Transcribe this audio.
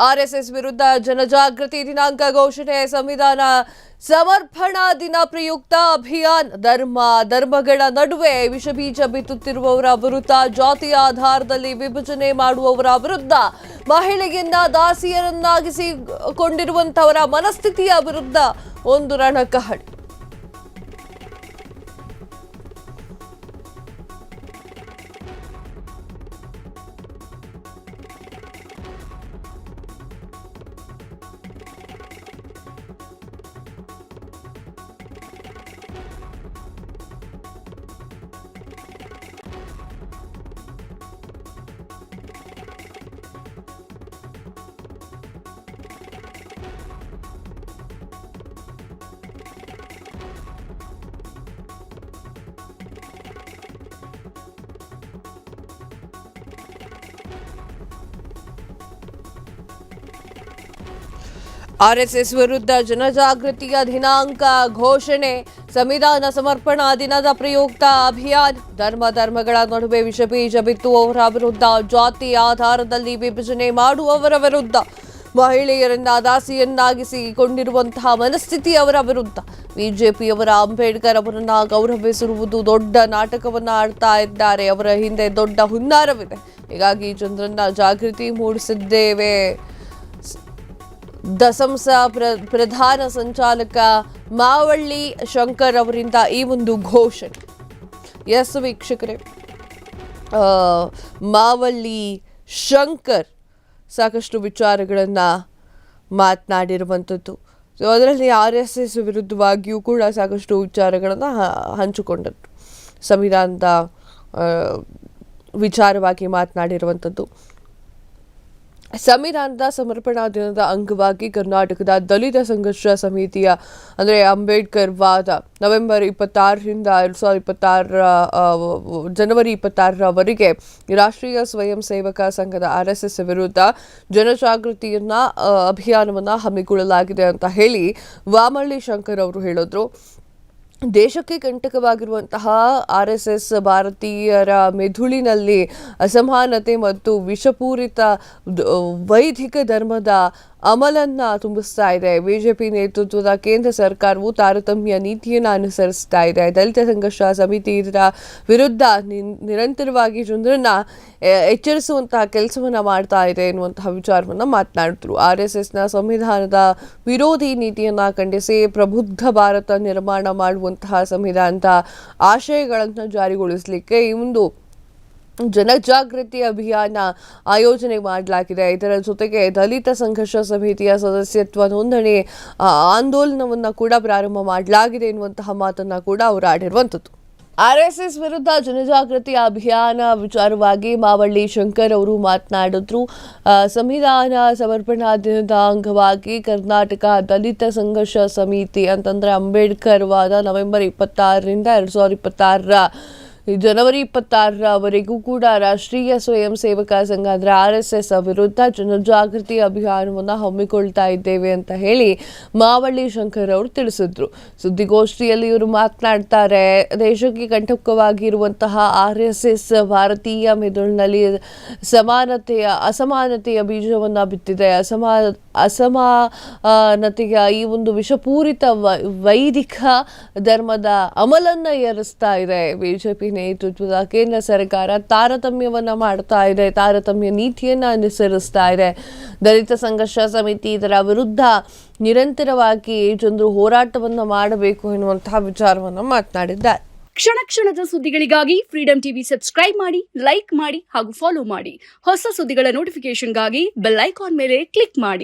RSS ವಿರುದ್ಧ ಜನಜಾಗೃತಿ ದಿನಾಂಕ ಘೋಷಣೆ. ಸಂವಿಧಾನ ಸಮರ್ಪಣಾ ದಿನ ಪ್ರಯುಕ್ತ ಅಭಿಯಾನ. ಧರ್ಮಗಳ ನಡುವೆ ವಿಷಬೀಜ ಬಿತ್ತುತ್ತಿರುವವರ ವಿರುದ್ಧ, ಜಾತಿಯ ಆಧಾರದಲ್ಲಿ ವಿಭಜನೆ ಮಾಡುವವರ ವಿರುದ್ಧ, ಮಹಿಳೆಯನ್ನ ದಾಸಿಯರನ್ನಾಗಿಸಿಕೊಂಡಿರುವಂತವರ ಮನಸ್ಥಿತಿಯ ವಿರುದ್ಧ ಒಂದು ರಣಕಹಳೆ. ಆರ್ಎಸ್ಎಸ್ ವಿರುದ್ಧ ಜನಜಾಗೃತಿಯ ದಿನಾಂಕ ಘೋಷಣೆ. ಸಂವಿಧಾನ ಸಮರ್ಪಣಾ ದಿನದ ಪ್ರಯುಕ್ತ ಅಭಿಯಾನ. ಧರ್ಮಗಳ ನಡುವೆ ವಿಷಬೀಜ ಬಿತ್ತುವವರ ವಿರುದ್ಧ, ಜಾತಿ ಆಧಾರದಲ್ಲಿ ವಿಭಜನೆ ಮಾಡುವವರ ವಿರುದ್ಧ, ಮಹಿಳೆಯರನ್ನ ದಾಸಿಯನ್ನಾಗಿಸಿಕೊಂಡಿರುವಂತಹ ಮನಸ್ಥಿತಿಯವರ ವಿರುದ್ಧ, ಬಿಜೆಪಿಯವರ ಅಂಬೇಡ್ಕರ್ ಅವರನ್ನ ಗೌರವಿಸಿರುವುದು ದೊಡ್ಡ ನಾಟಕವನ್ನ ಆಡ್ತಾ ಇದ್ದಾರೆ. ಅವರ ಹಿಂದೆ ದೊಡ್ಡ ಹುನ್ನಾರವಿದೆ. ಹೀಗಾಗಿ ಜನರನ್ನ ಜಾಗೃತಿ ಮೂಡಿಸಿದ್ದೇವೆ. ದಸಂಸ ಪ್ರಧಾನ ಸಂಚಾಲಕ ಮಾವಳ್ಳಿ ಶಂಕರ್ ಅವರಿಂದ ಈ ಒಂದು ಘೋಷಣೆ. ಎಸ್ ವೀಕ್ಷಕರೇ, ಮಾವಳ್ಳಿ ಶಂಕರ್ ಸಾಕಷ್ಟು ವಿಚಾರಗಳನ್ನು ಮಾತನಾಡಿರುವಂಥದ್ದು. ಅದರಲ್ಲಿ RSS ವಿರುದ್ಧವಾಗಿಯೂ ಕೂಡ ಸಾಕಷ್ಟು ವಿಚಾರಗಳನ್ನು ಹಂಚಿಕೊಂಡದ್ದು, ಸಂವಿಧಾನದ ವಿಚಾರವಾಗಿ ಮಾತನಾಡಿರುವಂಥದ್ದು. ಸಂವಿಧಾನದ ಸಮರ್ಪಣಾ ದಿನದ ಅಂಗವಾಗಿ ಕರ್ನಾಟಕದ ದಲಿತ ಸಂಘರ್ಷ ಸಮಿತಿಯ ಅಂದರೆ ಅಂಬೇಡ್ಕರ್ ವಾದ ನವೆಂಬರ್ 26ರಿಂದ 2026 ಜನವರಿ 26ರವರೆಗೆ ರಾಷ್ಟ್ರೀಯ ಸ್ವಯಂ ಸೇವಕ ಸಂಘದ RSS ವಿರುದ್ಧ ಜನಜಾಗೃತಿಯನ್ನ ಅಭಿಯಾನವನ್ನು ಹಮ್ಮಿಕೊಳ್ಳಲಾಗಿದೆ ಅಂತ ಹೇಳಿ ವಾಮಳ್ಳಿ ಶಂಕರ್ ಅವರು ಹೇಳಿದ್ರು. ದೇಶಕ್ಕೆ ಕಂಟಕವಾಗಿರುವಂತಹ RSS ಭಾರತೀಯರ ಮೆದುಳಿನಲ್ಲಿ ಅಸಮಾನತೆ ಮತ್ತು ವಿಷಪೂರಿತ ವೈದಿಕ ಧರ್ಮದ ಅಮಲನ್ನ ತುಂಬಿಸ್ತಾ ಇದೆ. ಬಿಜೆಪಿ ನೇತೃತ್ವದ ಕೇಂದ್ರ ಸರ್ಕಾರವು ತಾರತಮ್ಯ ನೀತಿಯನ್ನು ಅನುಸರಿಸ್ತಾ ಇದೆ. ದಲಿತ ಸಂಘರ್ಷ ಸಮಿತಿ ಇದರ ವಿರುದ್ಧ ನಿರಂತರವಾಗಿ ಜನರನ್ನ ಎಚ್ಚರಿಸುವಂತಹ ಕೆಲಸವನ್ನ ಮಾಡ್ತಾ ಇದೆ ಎನ್ನುವಂತಹ ವಿಚಾರವನ್ನ ಮಾತನಾಡಿದ್ರು. RSSನ ಸಂವಿಧಾನದ ವಿರೋಧಿ ನೀತಿಯನ್ನ ಖಂಡಿಸಿ ಪ್ರಬುದ್ಧ ಭಾರತ ನಿರ್ಮಾಣ ಮಾಡುವಂತಹ ಸಂವಿಧಾನದ ಆಶಯಗಳನ್ನು ಜಾರಿಗೊಳಿಸಲಿಕ್ಕೆ ಈ ಒಂದು ಜನಜಾಗೃತಿ ಅಭಿಯಾನ ಆಯೋಜನೆ ಮಾಡಲಾಗಿದೆ. ಇದರ ಜೊತೆಗೆ ದಲಿತ ಸಂಘರ್ಷ ಸಮಿತಿಯ ಸದಸ್ಯತ್ವ ನೋಂದಣಿ ಆಂದೋಲನವನ್ನು ಕೂಡ ಪ್ರಾರಂಭ ಮಾಡಲಾಗಿದೆ ಎನ್ನುವಂತಹ ಮಾತನ್ನ ಕೂಡ ಅವರು ಆಡಿರುವಂಥದ್ದು. RSS ವಿರುದ್ಧ ಜನಜಾಗೃತಿ ಅಭಿಯಾನ ವಿಚಾರವಾಗಿ ಮಾವಳ್ಳಿ ಶಂಕರ್ ಅವರು ಮಾತನಾಡಿದ್ರು. ಸಂವಿಧಾನ ಸಮರ್ಪಣಾ ದಿನದ ಅಂಗವಾಗಿ ಕರ್ನಾಟಕ ದಲಿತ ಸಂಘರ್ಷ ಸಮಿತಿ ಅಂತಂದ್ರೆ ಅಂಬೇಡ್ಕರ್ ವಾದ ನವೆಂಬರ್ 26ರಿಂದ 2026 ಜನವರಿ 26ರವರೆಗೂ ಕೂಡ ರಾಷ್ಟ್ರೀಯ ಸ್ವಯಂ ಸೇವಕ ಸಂಘ ಅಂದರೆ RSS ವಿರುದ್ಧ ಜನಜಾಗೃತಿ ಅಭಿಯಾನವನ್ನು ಹಮ್ಮಿಕೊಳ್ತಾ ಇದ್ದೇವೆ ಅಂತ ಹೇಳಿ ಮಾವಳ್ಳಿ ಶಂಕರ್ ಅವರು ತಿಳಿಸಿದ್ರು. ಸುದ್ದಿಗೋಷ್ಠಿಯಲ್ಲಿ ಇವರು ಮಾತನಾಡ್ತಾರೆ. ದೇಶಕ್ಕೆ ಕಂಟಕವಾಗಿರುವಂತಹ RSS ಭಾರತೀಯ ಮೆದುಳಿನಲ್ಲಿ ಅಸಮಾನತೆಯ ಬೀಜವನ್ನು ಬಿತ್ತಿದೆ. ಅಸಮಾನತೆಯ ಈ ಒಂದು ವಿಷಪೂರಿತ ವೈದಿಕ ಧರ್ಮದ ಅಮಲನ್ನ ಏರಿಸ್ತಾ ಇದೆ. ಬಿಜೆಪಿ ನೇತೃತ್ವದ ಕೇಂದ್ರ ಸರ್ಕಾರ ತಾರತಮ್ಯವನ್ನ ಮಾಡ್ತಾ ಇದೆ, ತಾರತಮ್ಯ ನೀತಿಯನ್ನ ಅನುಸರಿಸ್ತಾ ಇದೆ. ದಲಿತ ಸಂಘರ್ಷ ಸಮಿತಿ ಇದರ ವಿರುದ್ಧ ನಿರಂತರವಾಗಿ ಜನರು ಹೋರಾಟವನ್ನ ಮಾಡಬೇಕು ಎನ್ನುವಂತಹ ವಿಚಾರವನ್ನ ಮಾತನಾಡಿದ್ದಾರೆ. ಕ್ಷಣ ಕ್ಷಣದ ಸುದ್ದಿಗಳಿಗಾಗಿ ಫ್ರೀಡಂ ಟಿವಿ ಸಬ್ಸ್ಕ್ರೈಬ್ ಮಾಡಿ, ಲೈಕ್ ಮಾಡಿ ಹಾಗೂ ಫಾಲೋ ಮಾಡಿ. ಹೊಸ ಸುದ್ದಿಗಳ ನೋಟಿಫಿಕೇಶನ್ಗಾಗಿ ಬೆಲ್ ಐಕಾನ್ ಮೇಲೆ ಕ್ಲಿಕ್ ಮಾಡಿ.